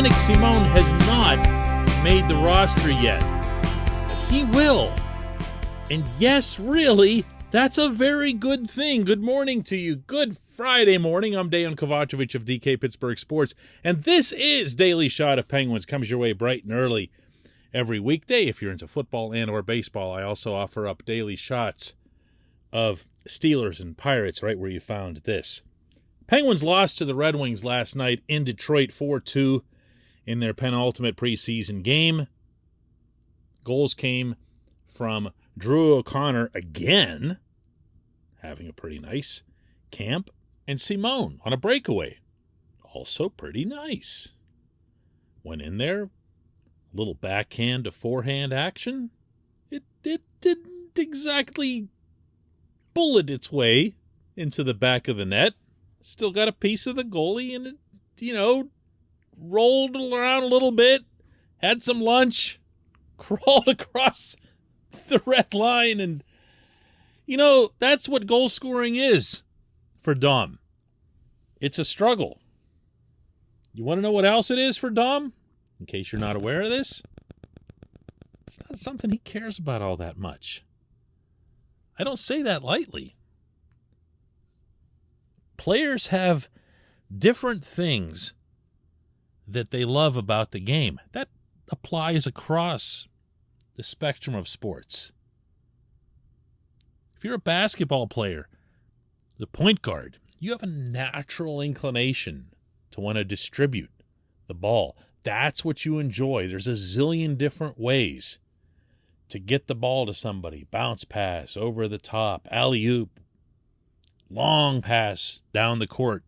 Dominik Simon has not made the roster yet, but he will. And yes, really, that's a very good thing. Good morning to you. Good Friday morning. I'm Dejan Kovacevic of DK Pittsburgh Sports, and this is Daily Shot of Penguins. Comes your way bright and early every weekday. If you're into football and or baseball, I also offer up daily shots of Steelers and Pirates, right where you found this. Penguins lost to the Red Wings last night in Detroit 4-2 in their penultimate preseason game. Goals came from Drew O'Connor again, having a pretty nice camp, and Simon on a breakaway, also pretty nice. Went in there, a little backhand to forehand action. It didn't exactly bullet its way into the back of the net. Still got a piece of the goalie and it, rolled around a little bit, had some lunch, crawled across the red line, and, that's what goal scoring is for Dom. It's a struggle. You want to know what else it is for Dom? In case you're not aware of this, it's not something he cares about all that much. I don't say that lightly. Players have different things that they love about the game. That applies across the spectrum of sports. If you're a basketball player, the point guard, you have a natural inclination to want to distribute the ball. That's what you enjoy. There's a zillion different ways to get the ball to somebody. Bounce pass, over the top, alley-oop, long pass down the court.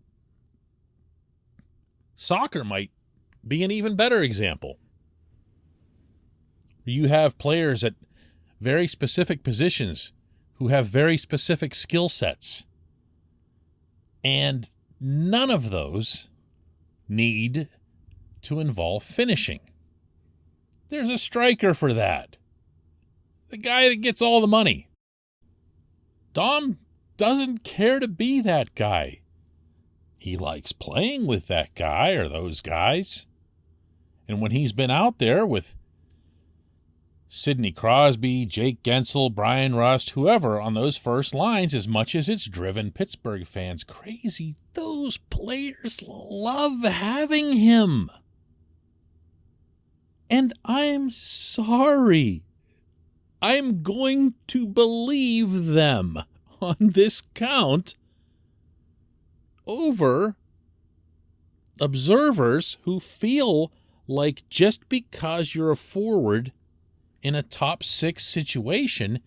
Soccer might be an even better example. You have players at very specific positions who have very specific skill sets. And none of those need to involve finishing. There's a striker for that. The guy that gets all the money. Dom doesn't care to be that guy. He likes playing with that guy or those guys. And when he's been out there with Sidney Crosby, Jake Gensel, Brian Rust, whoever on those first lines, as much as it's driven Pittsburgh fans crazy, those players love having him. And I'm sorry. I'm going to believe them on this count over observers who feel like just because you're a forward in a top six situation,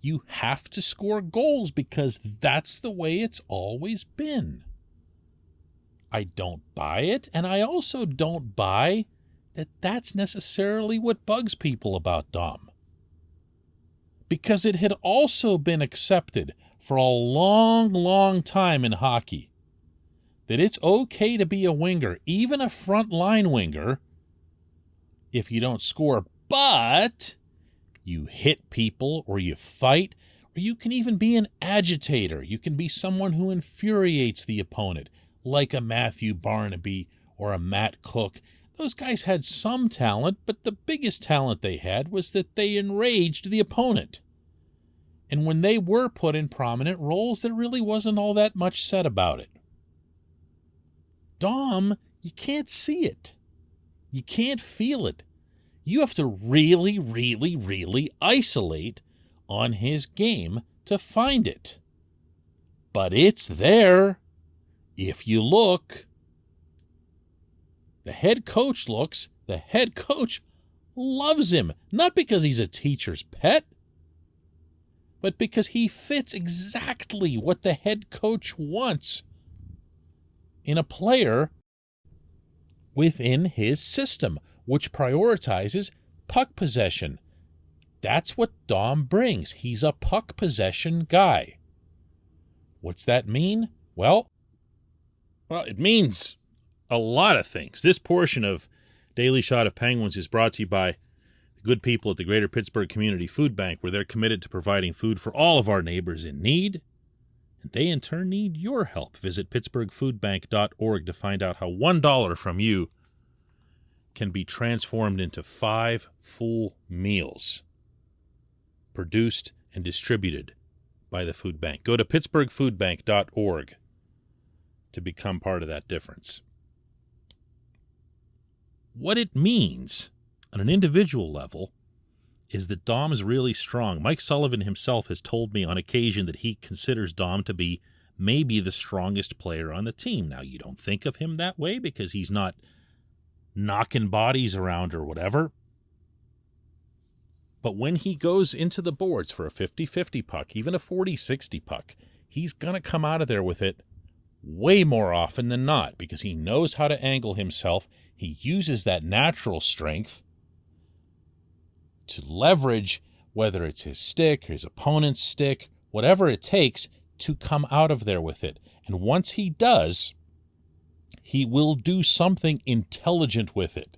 you have to score goals because that's the way it's always been. I don't buy it, and I also don't buy that that's necessarily what bugs people about Dom. Because it had also been accepted for a long, long time in hockey that it's okay to be a winger, even a front-line winger, if you don't score, but you hit people or you fight, or you can even be an agitator. You can be someone who infuriates the opponent, like a Matthew Barnaby or a Matt Cook. Those guys had some talent, but the biggest talent they had was that they enraged the opponent. And when they were put in prominent roles, there really wasn't all that much said about it. Dom, you can't see it. You can't feel it. You have to really, really, really isolate on his game to find it. But it's there if you look. The head coach looks. The head coach loves him, not because he's a teacher's pet, but because he fits exactly what the head coach wants in a player within his system, which prioritizes puck possession. That's what Dom brings. He's a puck possession guy. What's that mean? Well, it means a lot of things. This portion of Daily Shot of Penguins is brought to you by the good people at the Greater Pittsburgh Community Food Bank, where they're committed to providing food for all of our neighbors in need. And they, in turn, need your help. Visit pittsburghfoodbank.org to find out how $1 from you can be transformed into 5 full meals produced and distributed by the food bank. Go to pittsburghfoodbank.org to become part of that difference. What it means on an individual level is that Dom is really strong. Mike Sullivan himself has told me on occasion that he considers Dom to be maybe the strongest player on the team. Now, you don't think of him that way because he's not knocking bodies around or whatever. But when he goes into the boards for a 50-50 puck, even a 40-60 puck, he's going to come out of there with it way more often than not because he knows how to angle himself. He uses that natural strength to leverage, whether it's his stick, his opponent's stick, whatever it takes to come out of there with it. And once he does, he will do something intelligent with it.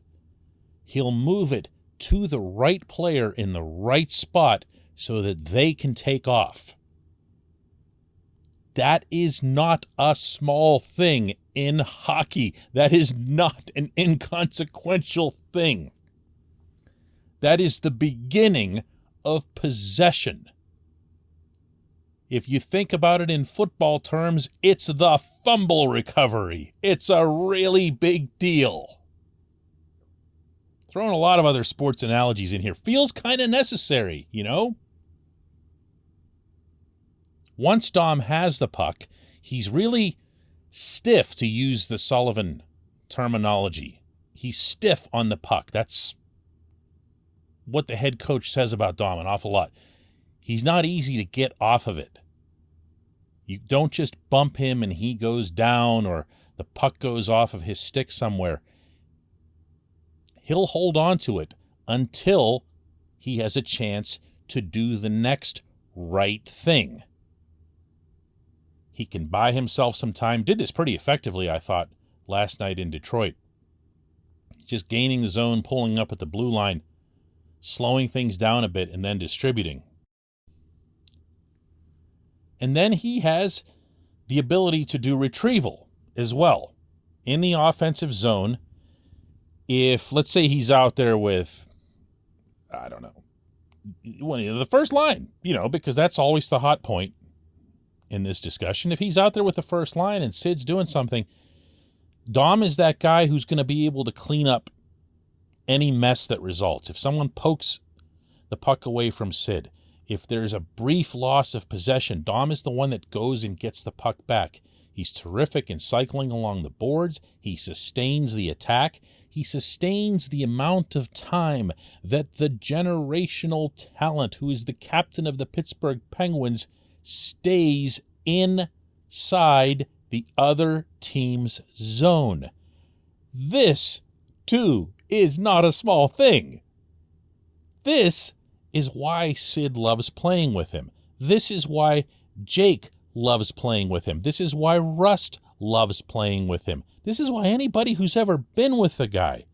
He'll move it to the right player in the right spot so that they can take off. That is not a small thing in hockey. That is not an inconsequential thing. That is the beginning of possession. If you think about it in football terms, it's the fumble recovery. It's a really big deal. Throwing a lot of other sports analogies in here. Feels kind of necessary, you know? Once Dom has the puck, he's really stiff, to use the Sullivan terminology. He's stiff on the puck. That's what the head coach says about Dom an awful lot. He's not easy to get off of it. You don't just bump him and he goes down or the puck goes off of his stick somewhere. He'll hold on to it until he has a chance to do the next right thing. He can buy himself some time. Did this pretty effectively, I thought, last night in Detroit. Just gaining the zone, pulling up at the blue line, slowing things down a bit, and then distributing. And then he has the ability to do retrieval as well. In the offensive zone, if, let's say he's out there with, I don't know, the first line, because that's always the hot point in this discussion. If he's out there with the first line and Sid's doing something, Dom is that guy who's going to be able to clean up any mess that results. If someone pokes the puck away from Sid, if there's a brief loss of possession, Dom is the one that goes and gets the puck back. He's terrific in cycling along the boards. He sustains the attack. He sustains the amount of time that the generational talent, who is the captain of the Pittsburgh Penguins, stays inside the other team's zone. This, too, is not a small thing. This is why Sid loves playing with him. This is why Jake loves playing with him. This is why Rust loves playing with him. This is why anybody who's ever been with the guy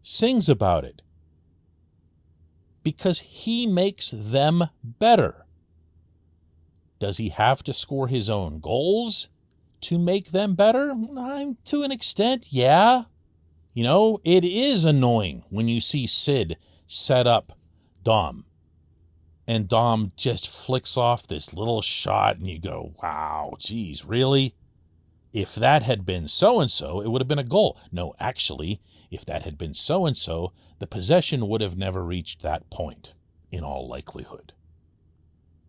sings about it. Because he makes them better. Does he have to score his own goals to make them better? To an extent, yeah. It is annoying when you see Sid set up Dom. And Dom just flicks off this little shot and you go, wow, geez, really? If that had been so-and-so, it would have been a goal. No, actually, if that had been so-and-so, the possession would have never reached that point, in all likelihood.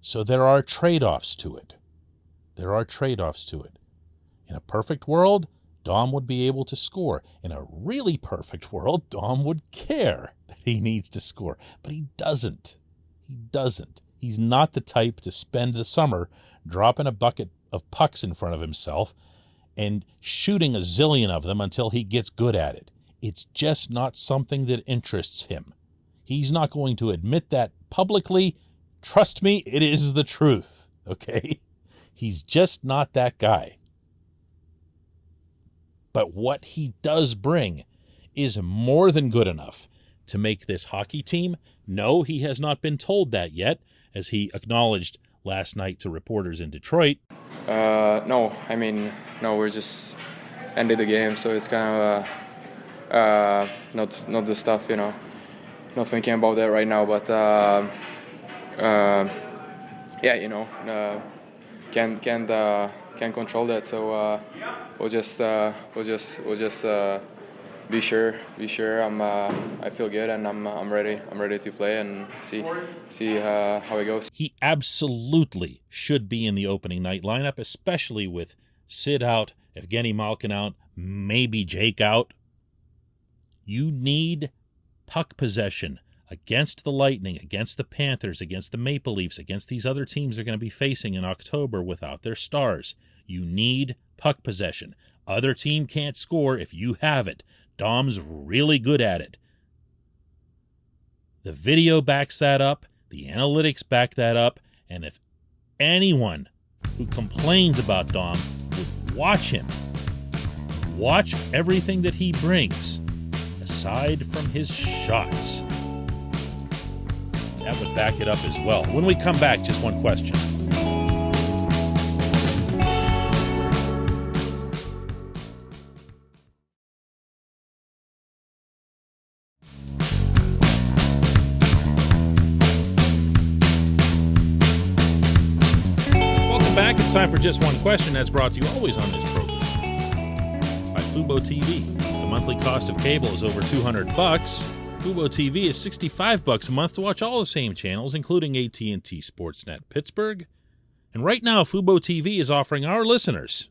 So there are trade-offs to it. In a perfect world, Dom would be able to score. In a really perfect world, Dom would care that he needs to score. But he doesn't. He's not the type to spend the summer dropping a bucket of pucks in front of himself and shooting a zillion of them until he gets good at it. It's just not something that interests him. He's not going to admit that publicly. Trust me, it is the truth, okay? He's just not that guy. But what he does bring is more than good enough to make this hockey team. No, he has not been told that yet, as he acknowledged last night to reporters in Detroit. No, we're just ended the game, so it's kind of not the stuff, not thinking about that right now, but can't control that, so we'll just be sure. I feel good, and I'm ready to play and see how it goes. He absolutely should be in the opening night lineup, especially with Sid out, Evgeny Malkin out, maybe Jake out. You need puck possession against the Lightning, against the Panthers, against the Maple Leafs, against these other teams they're going to be facing in October without their stars. You need puck possession. Other team can't score if you have it. Dom's really good at it. The video backs that up. The analytics back that up. And if anyone who complains about Dom would watch him, watch everything that he brings, aside from his shots, that would back it up as well. When we come back, just one question. Welcome back. It's time for Just One Question. That's brought to you always on this program by Fubo TV. The monthly cost of cable is over $200. Fubo TV is $65 a month to watch all the same channels, including AT&T Sportsnet Pittsburgh. And right now, Fubo TV is offering our listeners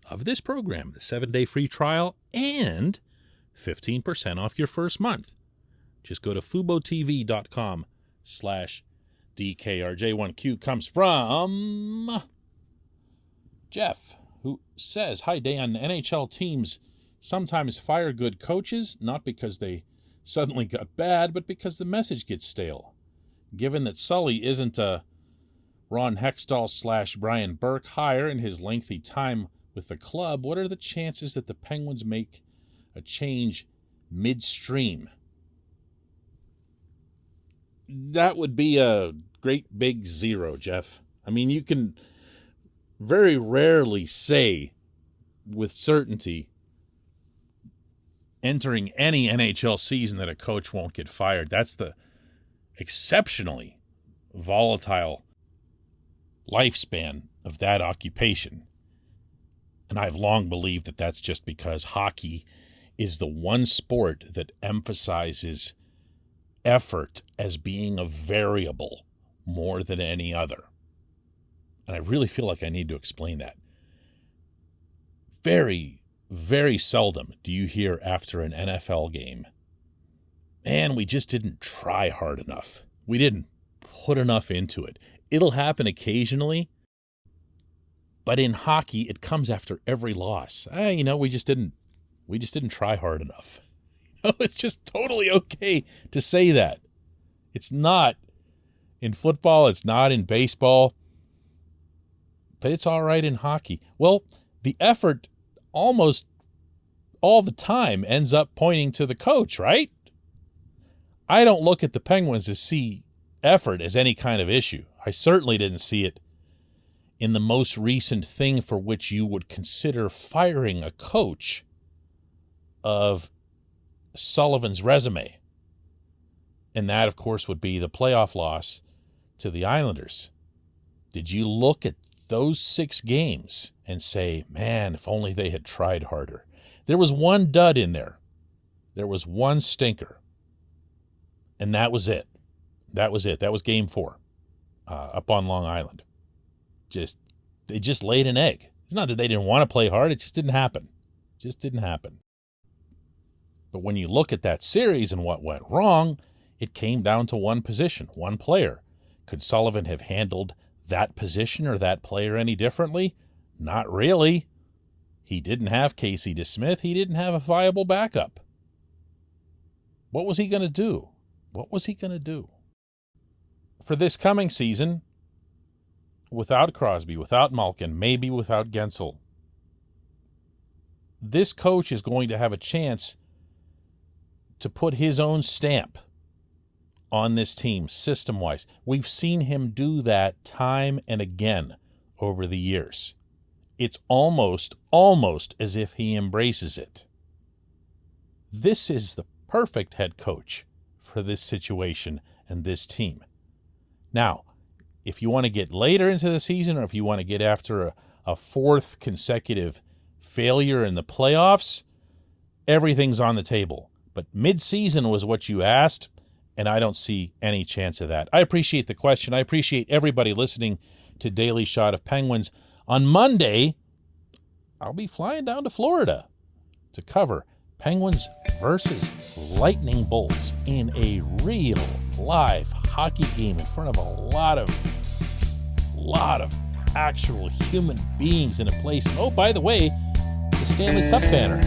of this program the 7-day free trial and 15% off your first month. Just go to FuboTV.com/DKRJ1Q comes from Jeff, who says, "Hi, Dejan. NHL teams sometimes fire good coaches, not because they suddenly got bad, but because the message gets stale. Given that Sully isn't a Ron Hextall/Brian Burke hire in his lengthy time with the club, what are the chances that the Penguins make a change midstream?" That would be a great big zero, Jeff. I mean, you can very rarely say with certainty entering any NHL season that a coach won't get fired. That's the exceptionally volatile lifespan of that occupation. And I've long believed that that's just because hockey is the one sport that emphasizes effort as being a variable more than any other. And I really feel like I need to explain that. Very, very seldom do you hear after an NFL game, "Man, we just didn't try hard enough. We didn't put enough into it." It'll happen occasionally, but in hockey, it comes after every loss. We just didn't try hard enough. It's just totally okay to say that. It's not in football. It's not in baseball. But it's all right in hockey. Well, the effort almost all the time ends up pointing to the coach, right? I don't look at the Penguins to see effort as any kind of issue. I certainly didn't see it in the most recent thing for which you would consider firing a coach of Sullivan's resume. And that, of course, would be the playoff loss to the Islanders. Did you look at those 6 games and say, "Man, if only they had tried harder"? There was one dud in there. There was one stinker. And that was it. That was it. That was game 4 up on Long Island. They just laid an egg. It's not that they didn't want to play hard. It just didn't happen. It just didn't happen. But when you look at that series and what went wrong, it came down to one position, one player. Could Sullivan have handled that position or that player any differently? Not really. He didn't have Casey DeSmith. He didn't have a viable backup. What was he going to do? What was he going to do? For this coming season, without Crosby, without Malkin, maybe without Gensel, this coach is going to have a chance to put his own stamp on this team system-wise. We've seen him do that time and again over the years. It's almost as if he embraces it. This is the perfect head coach for this situation and this team. Now, if you want to get later into the season, or if you want to get after a fourth consecutive failure in the playoffs, everything's on the table. But mid-season was what you asked, and I don't see any chance of that. I appreciate the question. I appreciate everybody listening to Daily Shot of Penguins. On Monday, I'll be flying down to Florida to cover Penguins versus Lightning Bolts in a real live hockey game in front of a lot of actual human beings in a place. Oh, by the way, the Stanley Cup banner